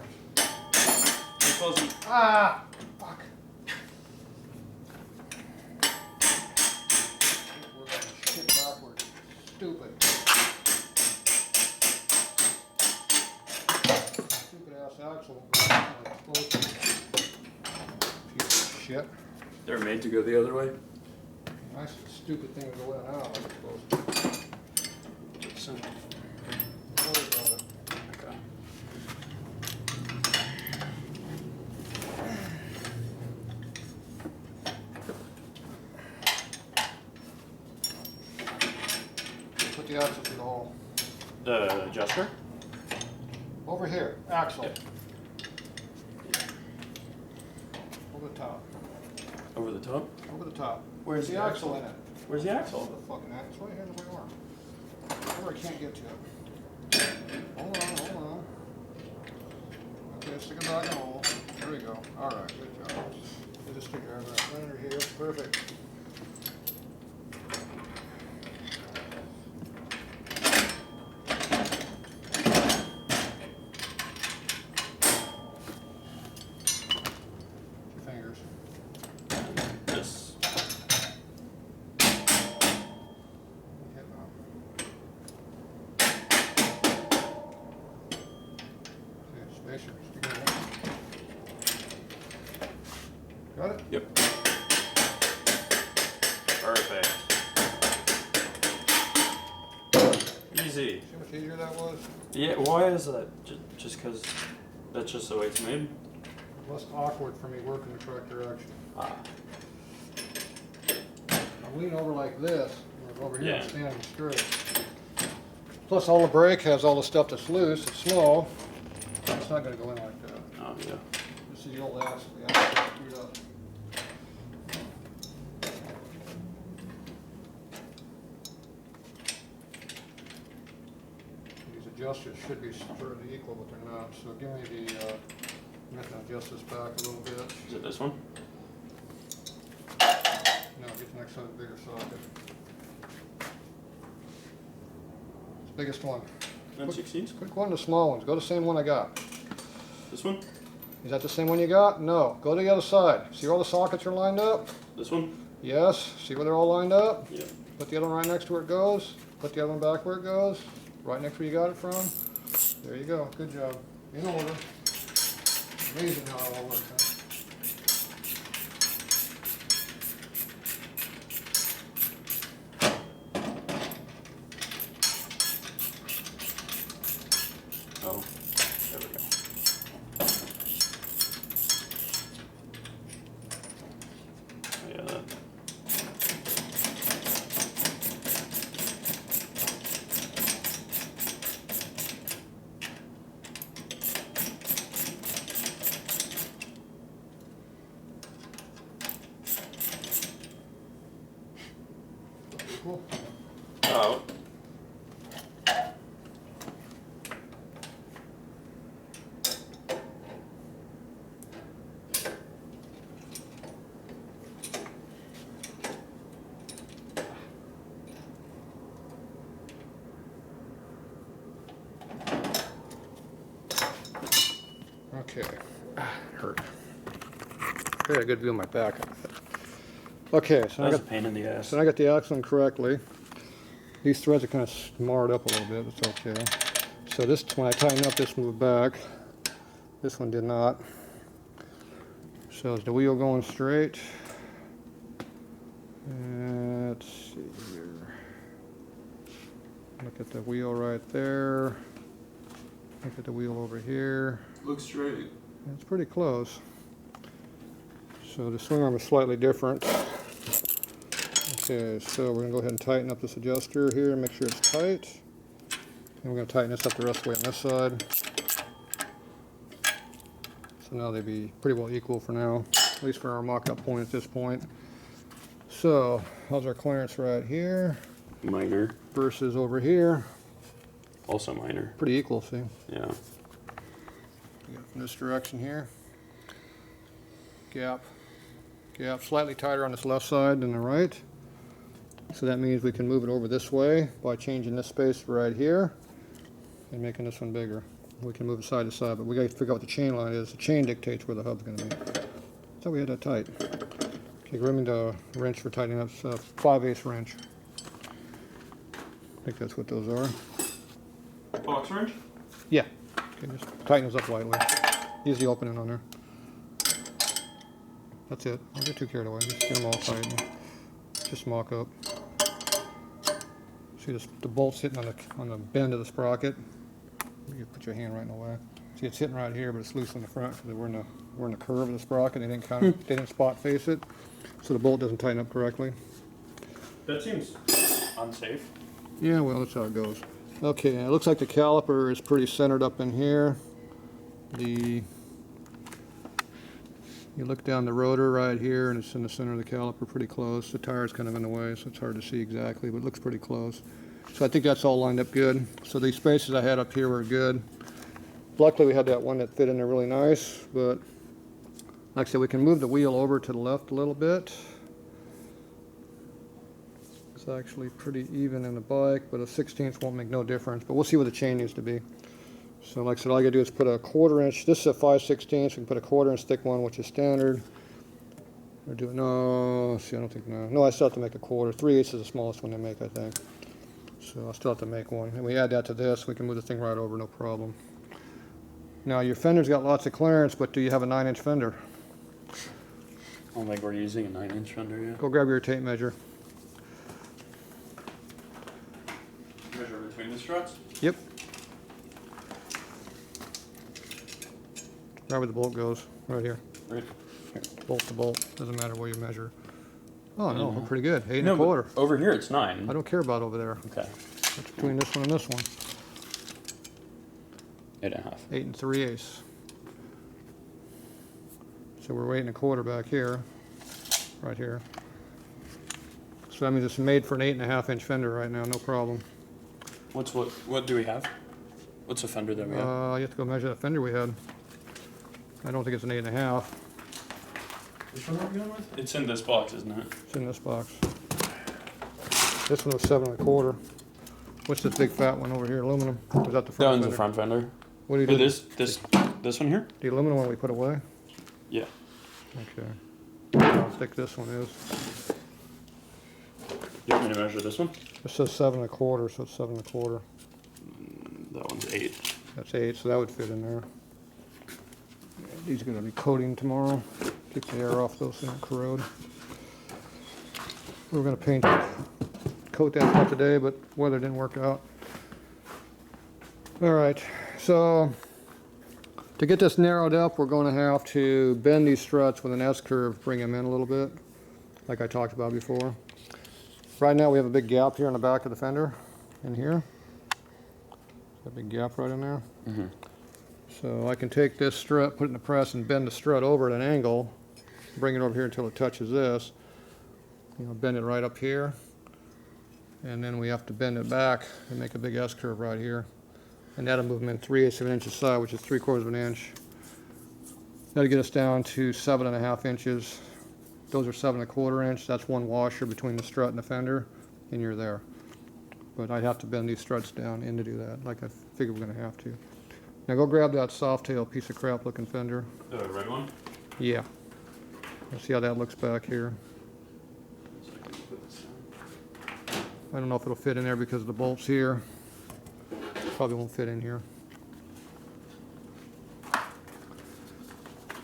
It wasn't. Ah! Fuck. We're going shit backwards. Stupid. Stupid ass axle. Piece of shit. They're made to go the other way. Nice stupid thing to go in and out, I suppose. So, Don't worry about it. okay. Put the axle through the hole. The adjuster? Over here, axle. Yep. Over the top. Over the top? Over the top. Where's the the axle in it? Where's the Over axle? the fucking axle. It's right here in my arm. Where I can't get to it. Hold on, hold on. Okay, stick it back in the hole. There we go. All right, good job. You just stick it right under here. Perfect. Your fingers. This. Hit now. Okay, spacer. Stick it in. Got it? Yep. Perfect. Easy. See how much easier that was? Yeah, why is that? Just because that's just the way it's made? Less awkward for me working the tractor action. Ah. I lean over like this, and over here Yeah. I'm standing straight. Plus all the brake has all the stuff that's loose, it's small. It's not gonna go in like that. Oh, yeah. This is the old axle, the axle screwed up. These adjusters should be sort of equal, but they're not. So give me the, I'm gonna adjust this back a little bit. Is it this one? No, get the next one, bigger socket. It's the biggest one. 9/16? Quick one, the small ones. Go to the same one I got. This one? Is that the same one you got? No. Go to the other side. See where all the sockets are lined up? This one? Yes. See where they're all lined up? Yeah. Put the other one right next to where it goes. Put the other one back where it goes. Right next where you got it from. There you go. Good job. In order. Amazing how it all works, huh? Oh, there we go. Oh, yeah, that. Cool. Oh. Okay. Ah, it hurt. I got a good view of my back. Okay, so I That's a got pain in the ass. So I got the axle in correctly. These threads are kind of marred up a little bit, it's okay. So this, when I tighten up this move back, This one did not. So is the wheel going straight? Let's see here. Look at the wheel right there. Look at the wheel over here. Looks straight. It's pretty close. So the swing arm is slightly different. Okay, so we're gonna go ahead and tighten up this adjuster here and make sure it's tight. And we're gonna tighten this up the rest of the way on this side. So now they'd be pretty well equal for now, at least for our mock-up point at this point. So, how's our clearance right here Minor. versus over here? Also minor. Pretty equal, see? Yeah. You got from this direction here. Gap. Gap slightly tighter on this left side than the right. So that means we can move it over this way by changing this space right here and making this one bigger. We can move it side to side, but we got to figure out what the chain line is. The chain dictates where the hub's going to be. I thought we had that tight. Okay, we're going to wrench for tightening up. 5/8 wrench. I think that's what those are. Box wrench? Yeah. Okay, just tighten those up lightly. Use the opening on there. That's it. Don't get too carried away. Just get them all tight. Just mock up. See this, the bolt's hitting on the bend of the sprocket. You put your hand right in the way. See, it's hitting right here, but it's loose on the front because we're in the curve of the sprocket. They didn't spot face it, so the bolt doesn't tighten up correctly. That seems unsafe. Yeah, well, that's how it goes. Okay, it looks like the caliper is pretty centered up in here. You look down the rotor right here, and it's in the center of the caliper, pretty close. The tire's kind of in the way, so it's hard to see exactly, but it looks pretty close. So I think that's all lined up good. So these spaces I had up here were good. Luckily, we had that one that fit in there really nice, but like I said, we can move the wheel over to the left a little bit. It's actually pretty even in the bike, but a 16th won't make no difference, but we'll see what the chain needs to be. So like I said, all I gotta do is put a 1/4 inch, this is a 5/16, so we can put a 1/4 inch thick one, which is standard. Or do it, no, see, I don't think, no, I still have to make a 1/4. 3/8 is the smallest one they make, I think. So I'll still have to make one. And we add that to this, we can move the thing right over, no problem. Now your fender's got lots of clearance, but do you have a 9-inch fender? I don't think we're using a 9-inch fender yet. Go grab your tape measure. Measure between the struts? Yep. Right where the bolt goes, right here. Right. Here. Bolt to bolt, doesn't matter where you measure. Oh no, we're Mhm. pretty good, 8 No, and a 1/4. but over here it's 9. I don't care about over there. Okay. It's between this one and this one. 8.5. 8 3/8. So we're waiting a 1/4 back here, right here. So that means it's made for an 8.5-inch fender right now, no problem. What do we have? What's the fender that we have? You have to go measure the fender we had. I don't think it's an 8.5. Which one are we going with? It's in this box, isn't it? It's in this box. This one was 7 1/4. What's this big fat one over here? Aluminum. Was that the front That one's fender? the front fender. What do you But do? this one here? The aluminum one we put away? Yeah. Okay. How thick this one is. You want me to measure this one? It says 7 1/4, so it's 7 1/4. That one's 8. That's 8, so that would fit in there. These are going to be coating tomorrow. Keep the air off those, so they don't corrode. We were going to coat that stuff today, but weather didn't work out. All right, so to get this narrowed up, we're going to have to bend these struts with an S-curve, bring them in a little bit, like I talked about before. Right now we have a big gap here in the back of the fender, in here. A big gap right in there. Mm-hmm. So I can take this strut, put it in the press, and bend the strut over at an angle, bring it over here until it touches this. You know, bend it right up here, and then we have to bend it back and make a big S-curve right here. And that'll move them in 3/8 of an inch aside, which is 3/4 of an inch. That'll get us down to 7.5 inches. Those are 7 1/4 inch. That's one washer between the strut and the fender, and you're there. But I'd have to bend these struts down in to do that, like I figured we're going to have to. Now go grab that soft tail piece of crap looking fender. The red one? Yeah. Let's see how that looks back here. I don't know if it'll fit in there because of the bolts here. Probably won't fit in here.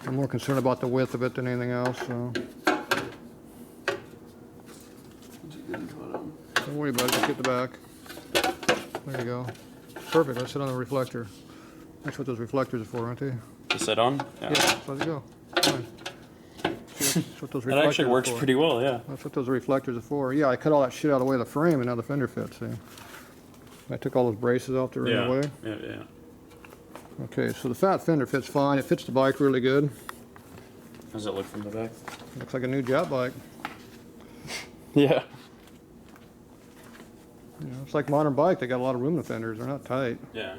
I'm more concerned about the width of it than anything else, so don't worry about it, just get the back. There you go. Perfect, let's sit on the reflector. That's what those reflectors are for, aren't they? To sit on? Yeah, let it go. Fine. See, that's what those That reflectors actually are works for. pretty well, yeah. That's what those reflectors are for. Yeah, I cut all that shit out of the way of the frame and now the fender fits, see? I took all those braces off there right away. Yeah. Okay, so the fat fender fits fine. It fits the bike really good. How does it look from the back? Looks like a new jet bike. Yeah. You know, it's like modern bike. They got a lot of room in the fenders. They're not tight. Yeah.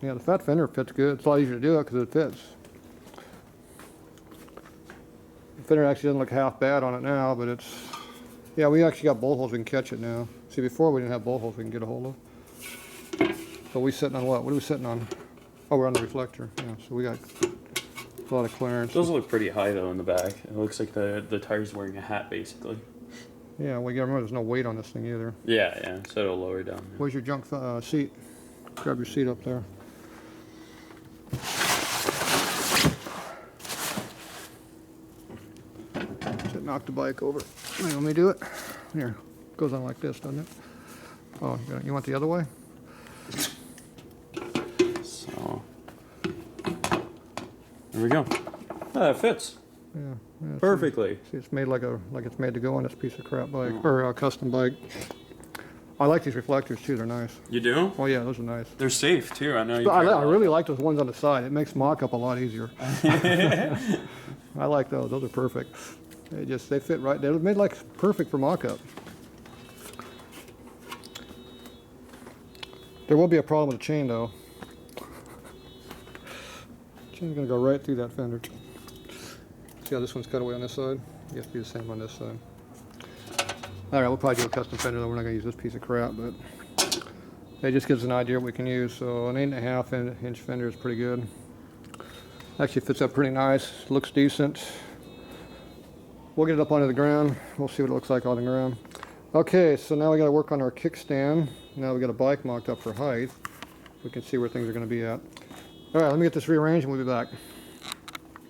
Yeah, the fat fender fits good. It's a lot easier to do it because it fits. The fender actually doesn't look half bad on it now, but it's... Yeah, we actually got bolt holes we can catch it now. See, before we didn't have bolt holes we can get a hold of. So we sitting on what? What are we sitting on? Oh, we're on the reflector. Yeah, so we got a lot of clearance. Those look pretty high though in the back. It looks like the tire's wearing a hat basically. Yeah, we gotta remember there's no weight on this thing either. Yeah, so it'll lower down. Where's your junk seat? Grab your seat up there. Should knock the bike over. You want me to do it? Here, goes on like this, doesn't it? Oh, you want the other way? So there we go. Oh, that fits Yeah. perfectly. See, it's made like it's made to go on this piece of crap bike or a custom bike. I like these reflectors too. They're nice. You do? Oh yeah, those are nice. They're safe too. I know you. I really like those ones on the side. It makes mock-up a lot easier. I like those. Those are perfect. They fit right. They're made like perfect for mock-up. There will be a problem with the chain though. Chain's gonna go right through that fender. See how this one's cut away on this side? It has to be the same on this side. All right, we'll probably do a custom fender though. We're not gonna use this piece of crap, but it just gives an idea what we can use. So an 8.5 inch fender is pretty good. Actually fits up pretty nice. Looks decent. We'll get it up onto the ground. We'll see what it looks like on the ground. Okay, so now we got to work on our kickstand. Now we got a bike mocked up for height. We can see where things are going to be at. All right, let me get this rearranged and we'll be back.